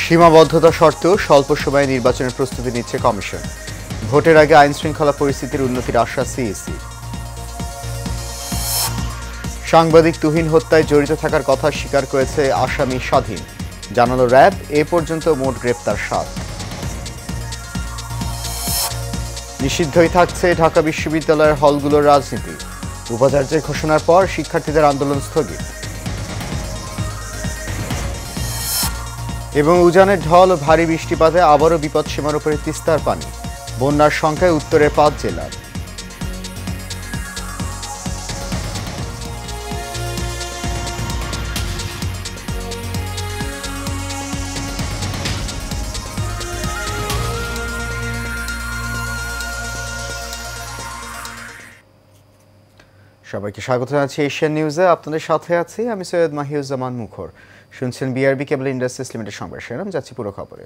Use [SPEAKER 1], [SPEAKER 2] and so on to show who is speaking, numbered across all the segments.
[SPEAKER 1] সীমাবদ্ধতা সত্ত্বেও স্বল্প সময়ে নির্বাচনের প্রস্তুতি নিচ্ছে কমিশন। ভোটের আগে আইনশৃঙ্খলা পরিস্থিতির উন্নতির আশ্বাস সিইসি। সাংবাদিক তুহিন হত্যায় জড়িত থাকার কথা স্বীকার করেছে আসামি স্বাধীন, জানালো র্যাব। এ পর্যন্ত মোট গ্রেপ্তার 7। নিষিদ্ধই থাকছে ঢাকা বিশ্ববিদ্যালয়ের হলগুলোর রাজনীতি। উপাচার্যের ঘোষণার পর শিক্ষার্থীদের আন্দোলন স্থগিত। এবং উজানের ঢল ও ভারী বৃষ্টিপাতে আবারও বিপদসীমার উপরে তিস্তার পানি। বন্যার সংখ্যায় উত্তরের 5 জেলার। সবাইকে স্বাগত জানাচ্ছি এশিয়ান নিউজে। আপনাদের সাথে আছি আমি সৈয়দ মাহিউজ্জামান মুখর। শুনছেন বিআরবি কেবল ইন্ডাস্ট্রিজ লিমিটেড সংবাদ শিরোনাম। যাচ্ছি পুরো খবরে।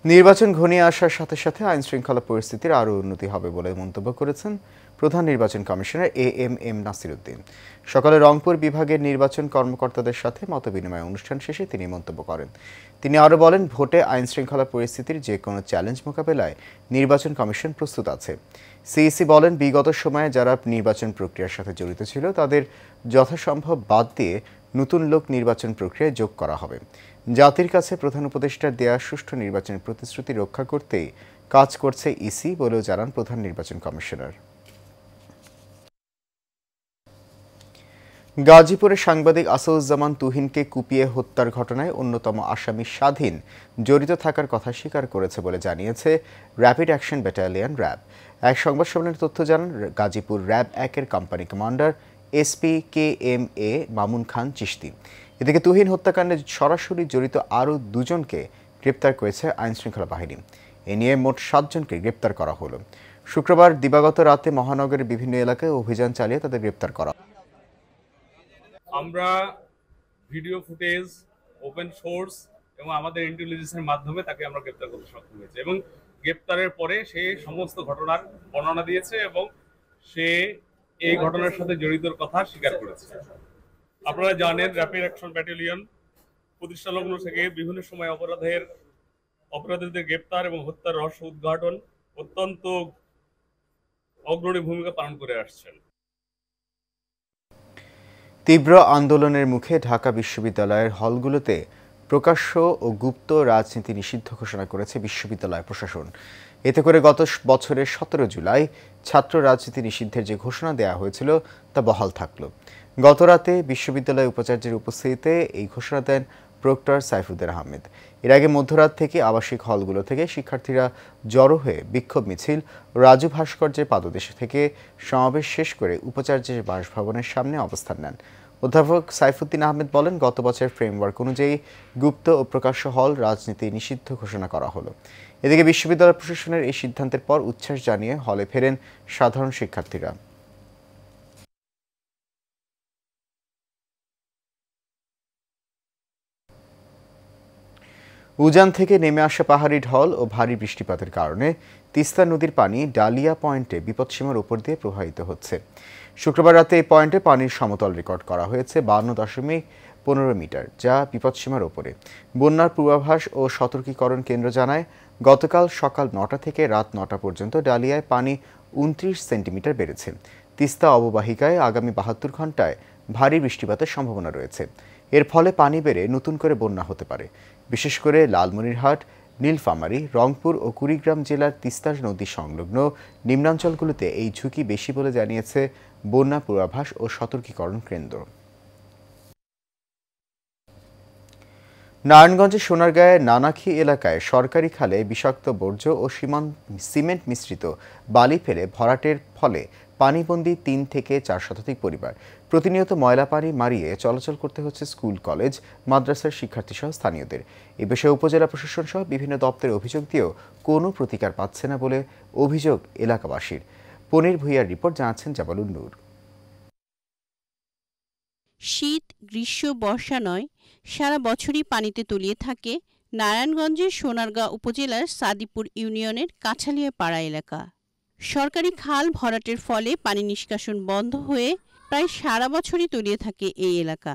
[SPEAKER 1] নির্বাচন ঘনিয়ে আসার সাথে সাথে আইন শৃঙ্খলা পরিস্থিতির আরও উন্নতি হবে বলে মন্তব্য করেছেন প্রধান নির্বাচন কমিশনার এএমএম নাসির উদ্দিন। সকালে রংপুর বিভাগের নির্বাচন কর্মকর্তাদের সাথে মতবিনিময় অনুষ্ঠান শেষে তিনি মন্তব্য করেন। তিনি আরও বলেন, ভোটে আইন শৃঙ্খলা পরিস্থিতির যে কোনো চ্যালেঞ্জ মোকাবেলায় নির্বাচন কমিশন প্রস্তুত আছে। সিইসি বলেন, বিগত সময়ে যারা নির্বাচন প্রক্রিয়ার সাথে জড়িত ছিল তাদের যথাসম্ভব বাদ দিয়ে নতুন লোক নির্বাচন প্রক্রিয়ায় যোগ করা হবে। জাতির কাছে প্রধান উপদেষ্টার দেয়া সুষ্ঠু নির্বাচনের প্রতিশ্রুতি রক্ষা করতেই কাজ করছে ইসি বলেও জানান প্রধান নির্বাচন কমিশনার। গাজীপুরে সাংবাদিক আসাদুজ্জামান তুহিনকে কুপিয়ে হত্যার ঘটনায় অন্যতম আসামি স্বাধীন জড়িত থাকার কথা স্বীকার করেছে বলে জানিয়েছে র্যাপিড অ্যাকশন ব্যাটালিয়ন র্যাব। এক সংবাদ সম্মেলনে তথ্য জানান গাজীপুর র্যাব 1-এর company commander SP KMA Mamun Khan Chishti. এদিকে তুহিন হত্যাকাণ্ডে সরাসরি জড়িত আরও 2 জনকে গ্রেপ্তার করেছে আইনশৃঙ্খলা বাহিনী। এ নিয়ে মোট 7 জনকে গ্রেপ্তার করা হলো। শুক্রবার দিবাগত রাতে মহানগরের বিভিন্ন এলাকায় অভিযান চালিয়ে তাদের গ্রেপ্তার করা।
[SPEAKER 2] আমরা ভিডিও ফুটেজ, ওপেন সোর্স এবং আমাদের ইন্টেলিজেন্সের মাধ্যমে তাকে আমরা গ্রেপ্তার করতে সক্ষম হয়েছি এবং গ্রেপ্তারের পরে সে সমস্ত ঘটনার বর্ণনা দিয়েছে এবং সে এই ঘটনার সাথে জড়িতর কথা স্বীকার করেছে। আপনারা জানেন, র্যাপিড অ্যাকশন ব্যাটালিয়ন প্রতিষ্ঠা লগ্ন থেকে বিভিন্ন সময় অপরাধীদের গ্রেপ্তার এবং হত্যার রহস্য উদ্ঘাটন অত্যন্ত অগ্রণী ভূমিকা পালন করে আসছেন।
[SPEAKER 1] তীব্র আন্দোলনের মুখে ঢাকা বিশ্ববিদ্যালয়ের হলগুলোতে প্রকাশ্য ও গুপ্ত রাজনীতি নিষিদ্ধ ঘোষণা করেছে বিশ্ববিদ্যালয় প্রশাসন। এতে করে গত বছরের 17 জুলাই ছাত্র রাজনীতি নিষিদ্ধের যে ঘোষণা দেওয়া হয়েছিল তা বহাল থাকল। গতরাতে বিশ্ববিদ্যালয় উপাচার্যের উপস্থিতিতে এই ঘোষণা দেন প্রক্টর সাইফুদ্দিন আহমেদ। এর আগে মধ্যরাত থেকে আবাসিক হলগুলো থেকে শিক্ষার্থীরা জড়ো হয়ে বিক্ষোভ মিছিল রাজু ভাস্কর্যের পাদদেশে থেকে সমাবেশ শেষ করে উপাচার্যের বাসভবনের সামনে অবস্থান নেন। অধ্যাপক সাইফুদ্দিন আহমেদ বলেন, গত বছরের ফ্রেমওয়ার্ক অনুযায়ী গুপ্ত ও প্রকাশ্য হল রাজনীতি নিষিদ্ধ ঘোষণা করা হলো। এদিকে বিশ্ববিদ্যালয় প্রশাসনের এই সিদ্ধান্তের পর উচ্ছ্বাস জানিয়ে হলে ফেরেন সাধারণ শিক্ষার্থীরা। উজান থেকে নেমে আসা পাহাড়ি ঢল ও ভারী বৃষ্টিপাতের কারণে তিস্তা নদীর পানি ডালিয়া পয়েন্টে বিপদসীমার উপর দিয়ে প্রবাহিত হচ্ছে। শুক্রবার রাতে এই পয়েন্টে পানির সমতল রেকর্ড করা হয়েছে 52.15 মিটার, যা বিপদসীমার ওপরে। বন্যার পূর্বাভাস ও সতর্কীকরণ কেন্দ্র জানায়, গতকাল সকাল 9টা থেকে রাত 9টা পর্যন্ত ডালিয়ায় পানি 29 সেন্টিমিটার বেড়েছে। তিস্তা অববাহিকায় আগামী 72 ঘন্টায় ভারী বৃষ্টিপাতের সম্ভাবনা রয়েছে। এর ফলে পানি বেড়ে নতুন করে বন্যা হতে পারে। বিশেষ করে লালমনিরহাট, নীলফামারী, রংপুর ও কুড়িগ্রাম জেলার তিস্তা নদী সংলগ্ন নিম্নাঞ্চলগুলোতে এই ঝুঁকি বেশি বলে জানিয়েছে বন্যা পূর্বাভাস ও সতর্কীকরণ কেন্দ্র। নারায়ণগঞ্জের সোনারগাঁয়ের নানাখী এলাকায় সরকারি খালে বিষাক্ত বর্জ্য ও সিমেন্ট মিশ্রিত বালি ফেলে ভরাটের ফলে পানিবন্দী 3 থেকে 4 শতাধিক পরিবার। প্রতিনিয়ত ময়লা পানি মারিয়ে চলাচল করতে হচ্ছে স্কুল, কলেজ, মাদ্রাসার শিক্ষার্থীসহ স্থানীয়দের। এ বিষয়ে উপজেলা প্রশাসন সহ বিভিন্ন দপ্তরে অভিযোগ দিয়েও কোনো প্রতিকার পাচ্ছে না বলে অভিযোগ এলাকাবাসীর। পনির ভুইয়ার রিপোর্ট, জানাচ্ছেন জাবালুন নূর।
[SPEAKER 3] শীত, গ্রীষ্ম, বর্ষা নয়, সারা বছরই পানিতে তলিয়ে থাকে নারায়ণগঞ্জের সোনারগাঁ উপজেলার সাদিপুর ইউনিয়নের কাছালিয়া পাড়া এলাকা। সরকারি খাল ভরাটের ফলে পানি নিষ্কাশন বন্ধ হয়ে প্রায় সারা বছরই তলিয়ে থাকে এই এলাকা।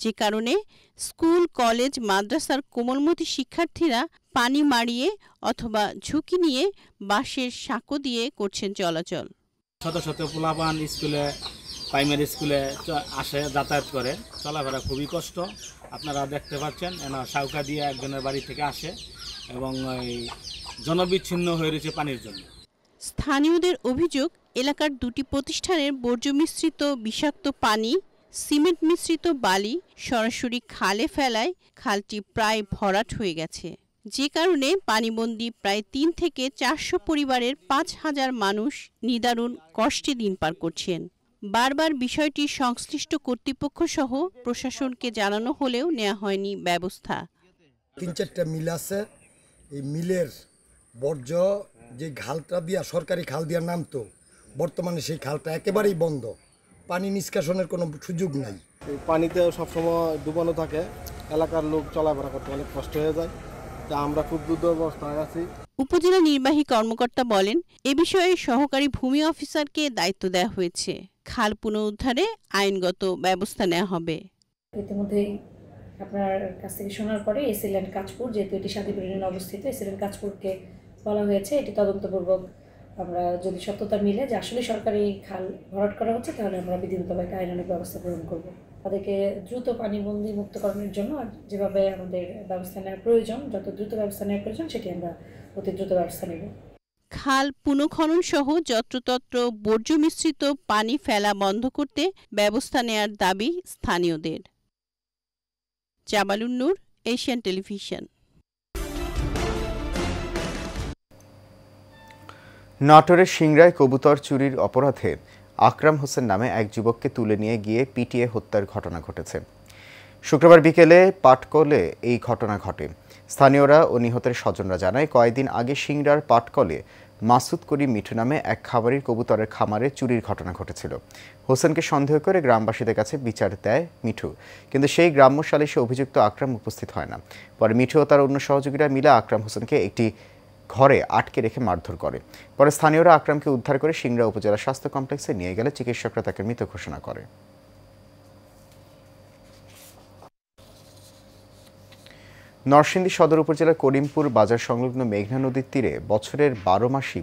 [SPEAKER 3] যে কারণে স্কুল, কলেজ, মাদ্রাসার কোমলমতি শিক্ষার্থীরা পানি মাড়িয়ে অথবা ঝুঁকি নিয়ে বাঁশের সাঁকো দিয়ে করছেন চলাচল।
[SPEAKER 4] শত শত পোলাপান স্কুলে, প্রাইমারি স্কুলে আসে, যাতায়াত করে, চলাফেরা খুবই কষ্ট। আপনারা দেখতে পাচ্ছেন সাউকা দিয়ে একজনের বাড়ি থেকে আসে এবং জনবিচ্ছিন্ন হয়ে রয়েছে পানির জন্য।
[SPEAKER 3] স্থানীয়দের অভিযোগ, এলাকার দুটি প্রতিষ্ঠানের বর্জ্য মিশ্রিত বিষাক্ত পানি, সিমেন্ট মিশ্রিত বালি সরাসরি খালে ফেলায় খালটি প্রায় ভরাট হয়ে গেছে, যে কারণে পানিবন্দী প্রায় 3 থেকে 400 পরিবারের 5000 মানুষ নিদারুণ কষ্টে দিন পার করছেন। বারবার বিষয়টি সংশ্লিষ্ট কর্তৃপক্ষ সহ প্রশাসনকে জানানো হলেও নেওয়া হয়নি ব্যবস্থা।
[SPEAKER 5] 3-4টা মিল আছে, এই মিলের বর্জ্য যে খালটা দিয়া, সরকারি খাল দিয়া নামতো, বর্তমানে সেই খালটা একেবারেই বন্ধ, পানি নিষ্কাশনের কোনো সুযোগ নাই।
[SPEAKER 6] এই পানিতে সবসময় ডুবানো থাকে, এলাকার লোক চলাফেরা করতে অনেক কষ্ট হয়ে যায়। তা আমরা খুব দুর্দশায় আছি।
[SPEAKER 3] উপজেলা নির্বাহী কর্মকর্তা বলেন, এ বিষয়ে সহকারী ভূমি অফিসারকে দায়িত্ব দেওয়া হয়েছে। খাল পুনরুদ্ধারে আইনগত ব্যবস্থা নেওয়া হবে।
[SPEAKER 7] ইতিমধ্যেই আপনার কাছ থেকে শোনার পরে এসিল্যান্ড কাঁচপুর, যেহেতু এটি সাদিপুর ইউনিয়নে অবস্থিত, এসিল্যান্ড কাঁচপুরকে বলা হয়েছে এটি তদন্তপূর্বক আমরা যদি সত্যতা মিলে যে আসলে সরকারি খাল ভরাট করা হচ্ছে, তাহলে আমরা বিধিমুতাবিক আইনানুগ ব্যবস্থা গ্রহণ করব। তাদেরকে দ্রুত পানিবন্দী মুক্তকরণের জন্য যেভাবে আমাদের ব্যবস্থা নেওয়ার প্রয়োজন, যত দ্রুত ব্যবস্থা নেওয়ার প্রয়োজন, সেটি আমরা অতি দ্রুত ব্যবস্থা নেব।
[SPEAKER 3] খাল পুনঃখনন সহ যত্রতত্র বর্জ্য মিশ্রিত পানি ফেলা বন্ধ করতে ব্যবস্থা নেয়ার দাবি স্থানীয়দের। জামালুন নূর, এশিয়ান টেলিভিশন।
[SPEAKER 1] নাটোরের সিংড়ায় কবুতর চুরির অপরাধে আকরাম হোসেন নামে এক যুবককে তুলে নিয়ে গিয়ে পিটিয়ে হত্যার ঘটনা ঘটেছে। শুক্রবার বিকেলে পাটকলে এই ঘটনা ঘটে। স্থানীয়রা ও নিহতের স্বজনরা জানায়, কয়েকদিন আগে সিংড়ার পাটকলে মাসুদ করিম মিঠু নামে এক খামারির কবুতরের খামারে চুরির ঘটনা ঘটেছিল। হোসেনকে সন্দেহ করে গ্রামবাসীদের কাছে বিচার দেয় মিঠু, কিন্তু সেই গ্রাম্য সালিশে অভিযুক্ত আকরাম উপস্থিত হয় না। পরে মিঠু ও তার অন্য সহযোগীরা মিলে আকরাম হোসেনকে একটি ঘরে আটকে রেখে মারধর করে। পরে স্থানীয়রা আকরামকে উদ্ধার করে সিংড়া উপজেলা স্বাস্থ্য কমপ্লেক্সে নিয়ে গেলে চিকিৎসকরা তাকে মৃত ঘোষণা করে। নরসিংদী সদর উপজেলার করিমপুর বাজার সংলগ্ন মেঘনা নদীর তীরে বছরের 12 মাসই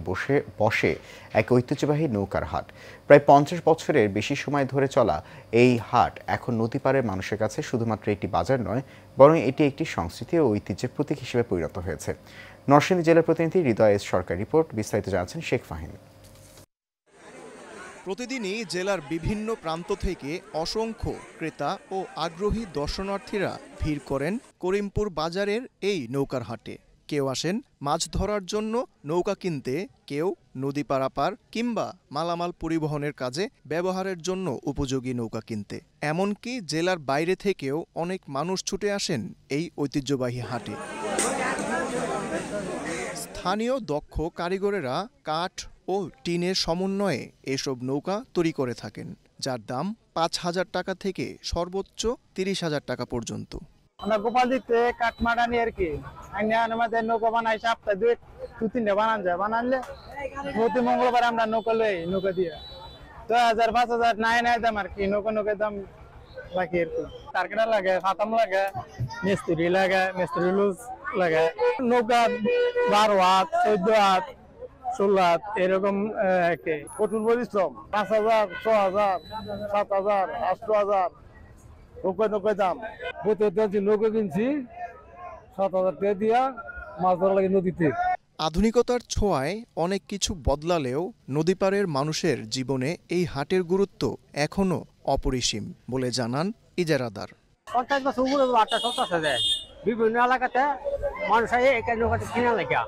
[SPEAKER 1] বসে এক ঐতিহ্যবাহী নৌকার হাট। প্রায় 50 বছরের বেশি সময় ধরে চলা এই হাট এখন নদী পাড়ের মানুষের কাছে শুধুমাত্র একটি বাজার নয়, বরং এটি একটি সংস্কৃতি ও ঐতিহ্যের প্রতীক হিসেবে পরিণত হয়েছে। নরসিংদী জেলার প্রতিনিধি হৃদয় এস সরকার রিপোর্ট, বিস্তারিত জানাচ্ছেন শেখ ফাহিম।
[SPEAKER 8] প্রতিদিনই জেলার বিভিন্ন প্রান্ত থেকে অসংখ্য ক্রেতা ও আগ্রহী দর্শনার্থীরা ভিড় করেন করিমপুর বাজারের এই নৌকার হাটে। কেউ আসেন মাছ ধরার জন্য নৌকা কিনতে, কেউ নদী পারাপার কিংবা মালামাল পরিবহনের কাজে ব্যবহারের জন্য উপযোগী নৌকা কিনতে। এমনকি জেলার বাইরে থেকেও অনেক মানুষ ছুটে আসেন এই ঐতিহ্যবাহী হাটে। স্থানীয় দক্ষ কারিগরেরা কাঠ ও টিনের সমন্বয়ে এসব নৌকা তৈরি করে থাকেন, যার দাম 5,000 টাকা থেকে সর্বোচ্চ 30,000 টাকা পর্যন্ত।
[SPEAKER 9] আমরা গোপাল দিতে কাঠমাটা নিয়ে আর কি আমাদের নৌকা বানাই, সপ্তাহে 2-3টা বানান যায়। বানালে প্রতি মঙ্গলবার আমরা নৌকা লই, নৌকা দিয়ে 2,000 5,000 নাই দাম আর কি। নৌকার দাম লাগে আর কি। টার্গেট লাগে, খাতাম লাগে, মিস্ত্রি লাগে, মিস্ত্রি লুজ লাগে। নৌকা 12 হাত, 14 হাত, 16 হাত এরকম। কঠোর পরিশ্রম। 5,000, 6,000, 7,000, 8,000 নৌকা দাম। নৌকা কিনছি 7,000 টাকা দিয়া মাছ ধরা লাগে নদীতে।
[SPEAKER 8] আধুনিকতার ছোঁয়ায় অনেক কিছু বদলালেও নদীপাড়ের মানুষের জীবনে এই হাটের গুরুত্ব এখনো অপরিসীম বলে জানান ইজারাদার।
[SPEAKER 9] 50 বছর উপরে হাটটা চলতেছে যে বিভিন্ন এলাকাতে মানুষ এখানে নৌকাটা কিনা লেখা।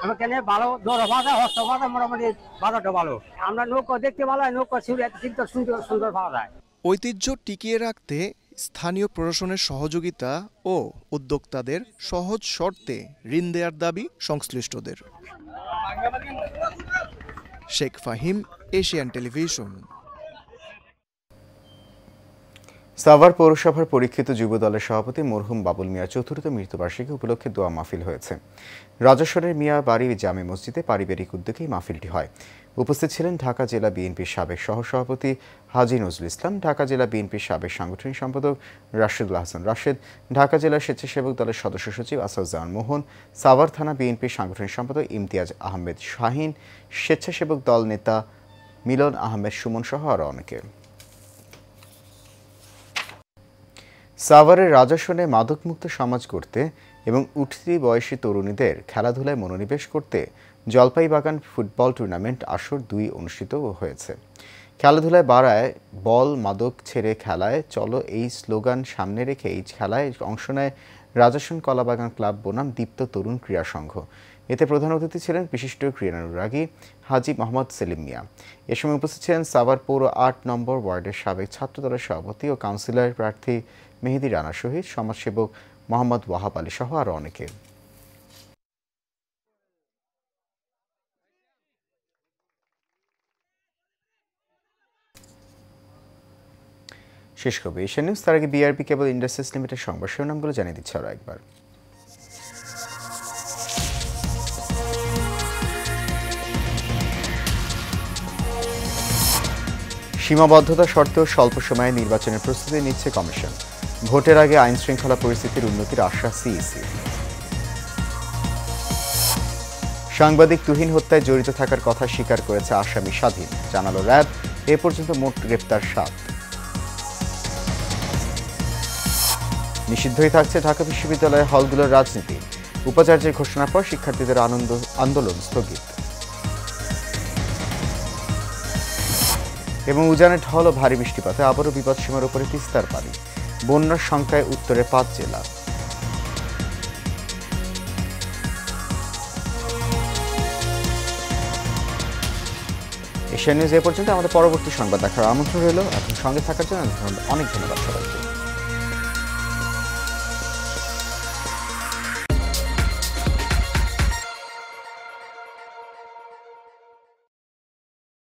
[SPEAKER 9] আমরা কেন ভালো দর বাজার, হস্ত বাজার, মোটামুটি বাজারটা ভালো। আমরা নৌকা দেখতে ভালো হয়, নৌকা কিন্তু সুন্দর পাওয়া যায়।
[SPEAKER 8] ঐতিহ্য টিকিয়ে রাখতে স্থানীয় প্রশাসনের সহযোগিতা ও উদ্যোক্তাদের সহজ শর্তে ঋণ দেওয়ার দাবি সংশ্লিষ্টদের। Sheikh Fahim, Asian television.
[SPEAKER 1] সাভার পৌরসভার পরীক্ষিত যুব দলের সভাপতি মরহুম বাবুল মিয়ার চতুর্থ মৃত্যুবার্ষিকী উপলক্ষে দোয়া মাহফিল হয়েছে। রাজেশ্বরের মিয়া বাড়ি জামে মসজিদে পারিবারিক উদ্যোগেই মাহফিলটি হয়। উপস্থিত ছিলেন ঢাকা জেলা বিএনপির সাবেক সহসভাপতি হাজী নজরুল ইসলাম, ঢাকা জেলা বিএনপির সাবেক সাংগঠনিক সম্পাদক রাশেদুল হাসান রাশেদ, ঢাকা জেলা স্বেচ্ছাসেবক দলের সদস্য সচিব আসাদুজ্জামান মোহন, সাভার থানা বিএনপির সাংগঠনিক সম্পাদক ইমতিয়াজ আহমেদ শাহিন, স্বেচ্ছাসেবক দল নেতা মিলন আহমেদ সুমন সহ আরও অনেকে। সাভারের রাজাসনে মাদকমুক্ত সমাজ করতে এবং উঠতি বয়সী তরুণীদের খেলাধুলায় মনোনিবেশ করতে জলপাই বাগান ফুটবল টুর্নামেন্ট আসর 2 অনুষ্ঠিত হয়েছে। খেলাধুলায় বাড়ায় বল মাদক ছেড়ে খেলায় চলো এই স্লোগান সামনে রেখে এই খেলায় অংশ নেয় রাজাসন কলাবাগান ক্লাব বনাম দীপ্ত তরুণ ক্রীড়া সংঘ। এতে প্রধান অতিথি ছিলেন বিশিষ্ট ক্রীড়ানুরাগী হাজী মোহাম্মদ সেলিম মিয়া। এ সময় উপস্থিত ছিলেন সাভার পৌর 8 নম্বর ওয়ার্ডের সাবেক ছাত্রদলের সভাপতি ও কাউন্সিলর প্রার্থী মেহেদি রানা শহীদ, সমাজসেবক মোহাম্মদ ওয়াহাব আলী সহ আরও অনেকে। শেষ করবে এশিয়া নিউজ, তার আগে বিআরবি কেবল ইন্ডাস্ট্রিজ লিমিটেড সংবাদ শিরোনামগুলো জানিয়ে দিচ্ছে আরও একবার। সীমাবদ্ধতা সত্ত্বেও স্বল্প সময়ে নির্বাচনের প্রস্তুতি নিচ্ছে কমিশন। ভোটের আগে আইন শৃঙ্খলা পরিস্থিতির উন্নতির আশ্বাস সিইসি। সাংবাদিক তুহিন হত্যায় জড়িত থাকার কথা স্বীকার করেছে আসামি স্বাধীন, জানালো র্যাব। এ পর্যন্ত মোট গ্রেপ্তার 7। নিষিদ্ধই থাকছে ঢাকা বিশ্ববিদ্যালয়ের হলগুলোর রাজনীতি। উপাচার্যের ঘোষণার পর শিক্ষার্থীদের আন্দোলন স্থগিত। এবং উজানে ঢল ও ভারী বৃষ্টিপাতে আবারও বিপদসীমার উপরে তিস্তার পানি। বন্যার সংখ্যায় উত্তরে 5 জেলা। এশিয়া নিউজ এ পর্যন্ত। আমাদের পরবর্তী সংবাদ দেখার আমন্ত্রণ রইল। এখন সঙ্গে থাকার জন্য অনেক ধন্যবাদ সবাইকে।